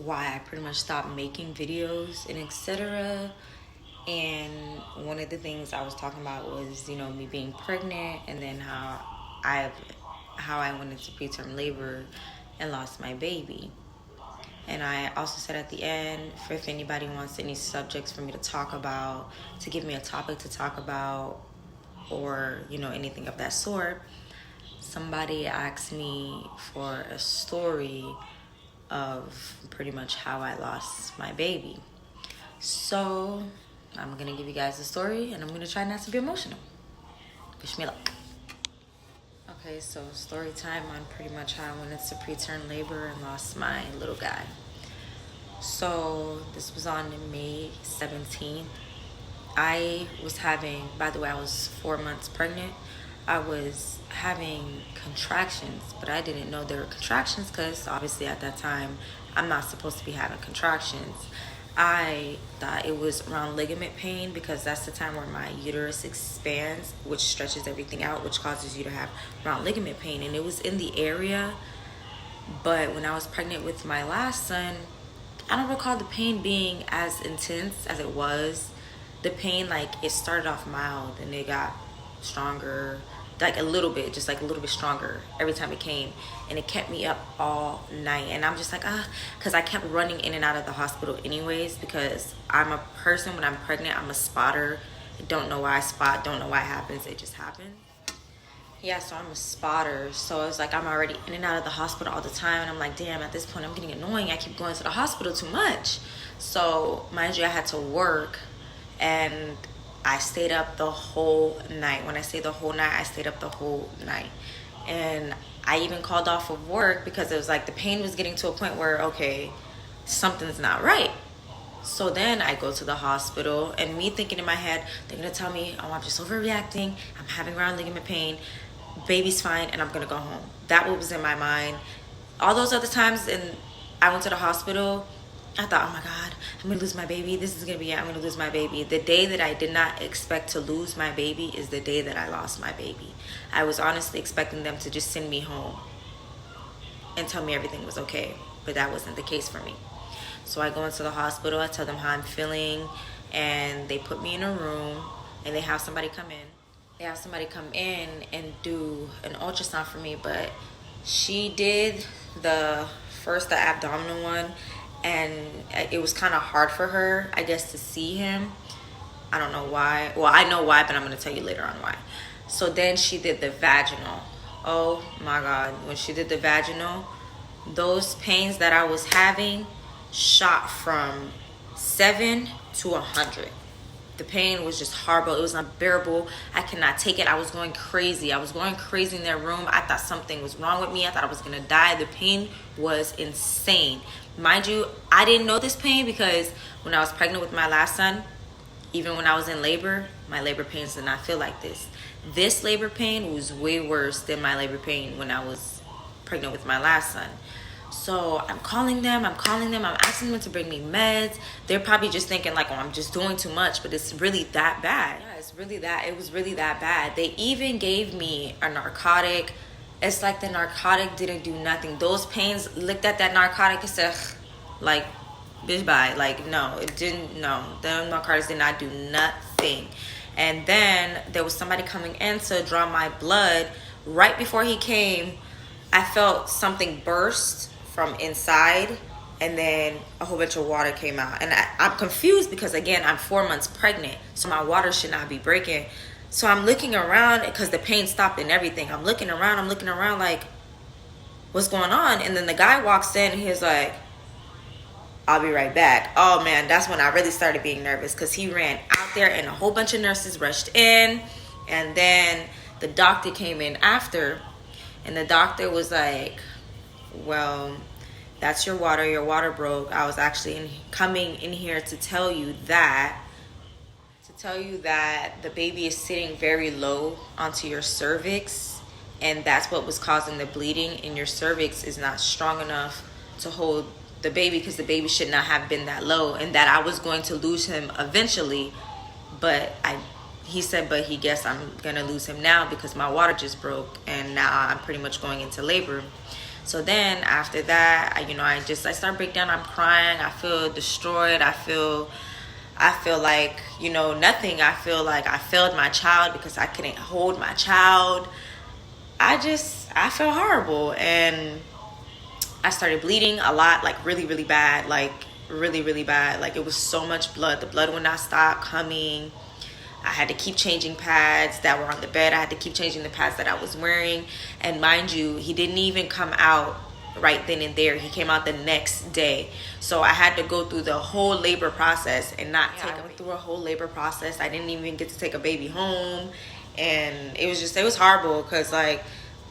why I pretty much stopped making videos and etc. And one of the things I was talking about was, me being pregnant, and then I how I went into preterm labor and lost my baby. And I also said at the end, for if anybody wants any subjects for me to talk about, to give me a topic to talk about, or anything of that sort. Somebody asked me for a story of pretty much how I lost my baby. So I'm gonna give you guys the story, and I'm gonna try not to be emotional. Wish me luck. Okay, so story time on pretty much how I went into preterm labor and lost my little guy. So this was on May 17th. I was having, by the way, I was 4 months pregnant. I was having contractions, but I didn't know there were contractions because obviously at that time I'm not supposed to be having contractions. I thought it was around ligament pain because that's the time where my uterus expands, which stretches everything out, which causes you to have around ligament pain. And it was in the area. But when I was pregnant with my last son, I don't recall the pain being as intense as it was. The pain, like, it started off mild and it got stronger, like a little bit, just like a little bit stronger every time it came. And it kept me up all night. And I'm just like, because I kept running in and out of the hospital anyways, because I'm a person, when I'm pregnant, I'm a spotter. I don't know why I spot, don't know why it happens, it just happens. Yeah, so I'm a spotter. So it's like I'm already in and out of the hospital all the time. And I'm like, damn, at this point, I'm getting annoying. I keep going to the hospital too much. So, mind you, I had to work. And I stayed up the whole night. When I say the whole night, I stayed up the whole night. And I even called off of work because it was like the pain was getting to a point where, okay, something's not right. So then I go to the hospital, and me thinking in my head, they're going to tell me, oh, I'm just overreacting. I'm having round ligament pain. Baby's fine, and I'm going to go home. That was in my mind. All those other times, and I went to the hospital, I thought, oh my God, I'm going to lose my baby. This is going to be it. I'm going to lose my baby. The day that I did not expect to lose my baby is the day that I lost my baby. I was honestly expecting them to just send me home and tell me everything was okay. But that wasn't the case for me. So I go into the hospital. I tell them how I'm feeling. And they put me in a room. And they have somebody come in. They have somebody come in and do an ultrasound for me. But she did the abdominal one. And it was kind of hard for her, I guess, to see him. I don't know why. Well, I know why, but I'm going to tell you later on why. So then she did the vaginal. Oh my God. When she did the vaginal, those pains that I was having shot from 7 to 100. The pain was just horrible. It was unbearable. I cannot take it. I was going crazy. I was going crazy in their room. I thought something was wrong with me. I thought I was going to die. The pain was insane. Mind you, I didn't know this pain because when I was pregnant with my last son, even when I was in labor, my labor pains did not feel like this. This labor pain was way worse than my labor pain when I was pregnant with my last son. So I'm calling them, I'm asking them to bring me meds. They're probably just thinking like, oh, I'm just doing too much, but it's really that bad. Yeah, it was really that bad. They even gave me a narcotic. It's like the narcotic didn't do nothing. Those pains, looked at that narcotic and said, like, bitch, bye. Like, no, it didn't, no. The narcotics did not do nothing. And then there was somebody coming in to draw my blood. Right before he came, I felt something burst from inside, and then a whole bunch of water came out. And I'm confused because, again, I'm 4 months pregnant, so my water should not be breaking. So I'm looking around because the pain stopped and everything. I'm looking around like, what's going on? And then the guy walks in and he's like, I'll be right back. Oh man, that's when I really started being nervous because he ran out there and a whole bunch of nurses rushed in. And then the doctor came in after, and the doctor was like, well, that's your water broke. I was actually coming in here to tell you that the baby is sitting very low onto your cervix, and that's what was causing the bleeding, and your cervix is not strong enough to hold the baby because the baby should not have been that low, and that I was going to lose him eventually. But he said, but he guessed I'm gonna lose him now because my water just broke, and now I'm pretty much going into labor. So then after that, I start break down. I'm crying. I feel destroyed. I feel like, nothing. I feel like I failed my child because I couldn't hold my child. I feel horrible. And I started bleeding a lot, like really, really bad, like really, really bad. Like it was so much blood. The blood would not stop coming. I had to keep changing pads that were on the bed. I had to keep changing the pads that I was wearing. And mind you, he didn't even come out right then and there. He came out the next day. So I had to go through the whole labor process and not take him. I went through a whole labor process. I didn't even get to take a baby home. And it was horrible because like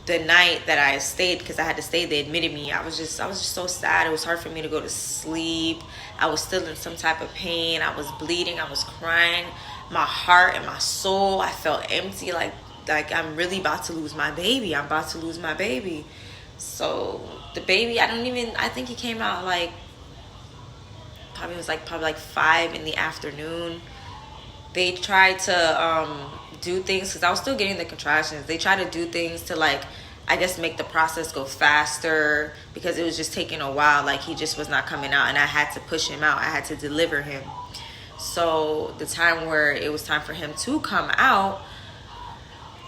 the night that I stayed, because I had to stay, they admitted me. I was just so sad. It was hard for me to go to sleep. I was still in some type of pain. I was bleeding. I was crying. My heart and my soul, I felt empty. Like I'm really about to lose my baby. I'm about to lose my baby. So the baby, I think he came out like probably like 5 in the afternoon. They tried to do things because I was still getting the contractions. They tried to do things to like, I guess, make the process go faster because it was just taking a while. Like he just was not coming out, and I had to push him out. I had to deliver him. So the time where it was time for him to come out,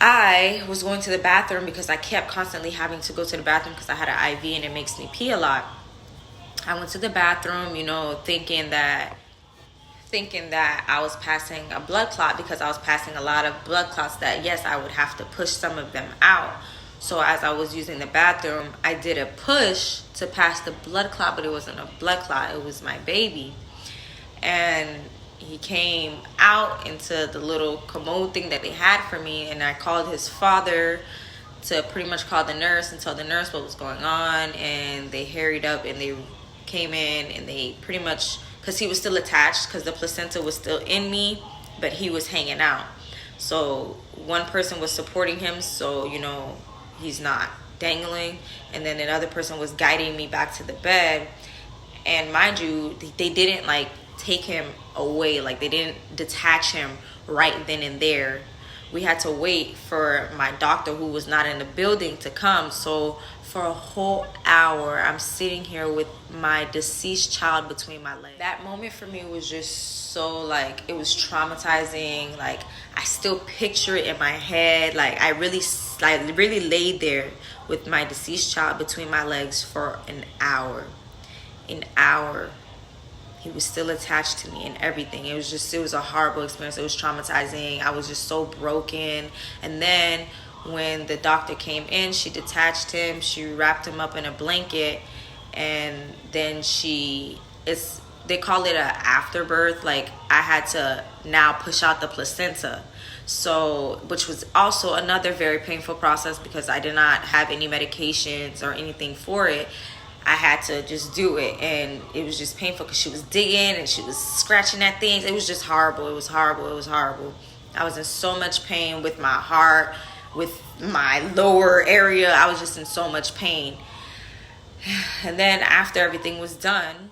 I was going to the bathroom because I kept constantly having to go to the bathroom because I had an IV and it makes me pee a lot. I went to the bathroom, thinking that I was passing a blood clot because I was passing a lot of blood clots that, yes, I would have to push some of them out. So as I was using the bathroom, I did a push to pass the blood clot, but it wasn't a blood clot. It was my baby. And he came out into the little commode thing that they had for me, and I called his father to pretty much call the nurse and tell the nurse what was going on, and they hurried up and they came in and they pretty much, because he was still attached, because the placenta was still in me, but he was hanging out. So one person was supporting him, so he's not dangling, and then another person was guiding me back to the bed. And mind you, they didn't like take him away, like they didn't detach him right then and there. We had to wait for my doctor, who was not in the building, to come. So for a whole hour, I'm sitting here with my deceased child between my legs. That moment for me was just so, like, it was traumatizing. Like, I still picture it in my head. Like, I really laid there with my deceased child between my legs for an hour. An hour. He was still attached to me and everything. It was a horrible experience. It was traumatizing. I was just so broken. And then when the doctor came in, she detached him. She wrapped him up in a blanket. And then they call it a afterbirth. Like, I had to now push out the placenta. So, which was also another very painful process because I did not have any medications or anything for it. I had to just do it, and it was just painful because she was digging and she was scratching at things. It was just horrible. It was horrible. It was horrible. I was in so much pain with my heart, with my lower area. I was just in so much pain. And then after everything was done,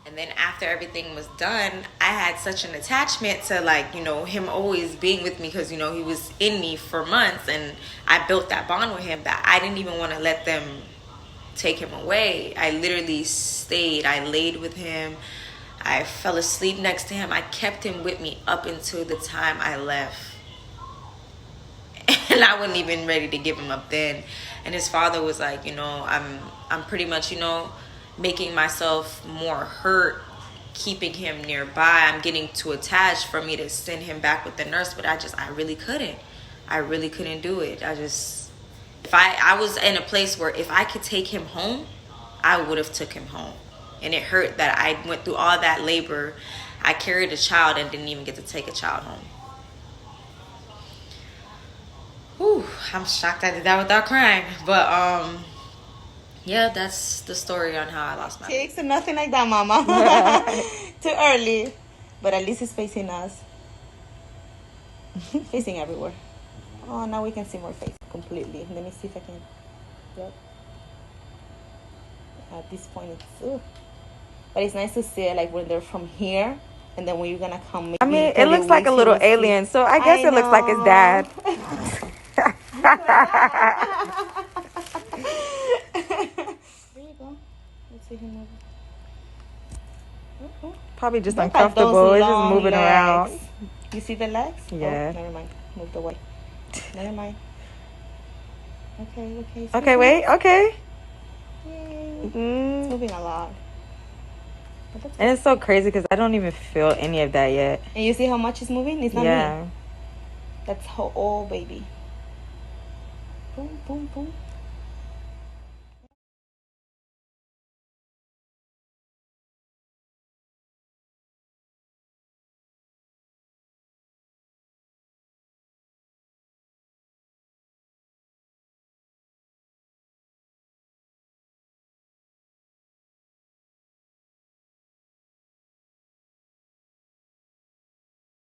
I had such an attachment to, like, him always being with me because, he was in me for months, and I built that bond with him that I didn't even want to let them take him away. I literally stayed. I laid with him. I fell asleep next to him. I kept him with me up until the time I left. And I wasn't even ready to give him up then. And his father was like, I'm pretty much, making myself more hurt, keeping him nearby. I'm getting too attached for me to send him back with the nurse, but I really couldn't. I really couldn't do it. If I was in a place where if I could take him home, I would have took him home. And it hurt that I went through all that labor. I carried a child and didn't even get to take a child home. Whew, I'm shocked I did that without crying. But yeah, that's the story on how I lost my chicks and nothing like that, mama. Too early. But at least it's facing us. Facing everywhere. Oh, now we can see more face completely. Let me see if I can. Yep. At this point, it's. But it's nice to see it, like, when they're from here, and then when you're gonna come. I mean, it looks like a little alien, so I guess it looks like his dad. See him move. Probably just Look at uncomfortable. those It's just long moving around. legs. You see the legs? Yeah. Oh, never mind. Moved away. Never mind. Okay. Okay, wait. Okay. Yay. It's Mm. moving a lot. But that's And it's so crazy because I don't even feel any of that yet. And you see how much it's moving? It's not Yeah. me. That's how all baby. Boom, boom, boom.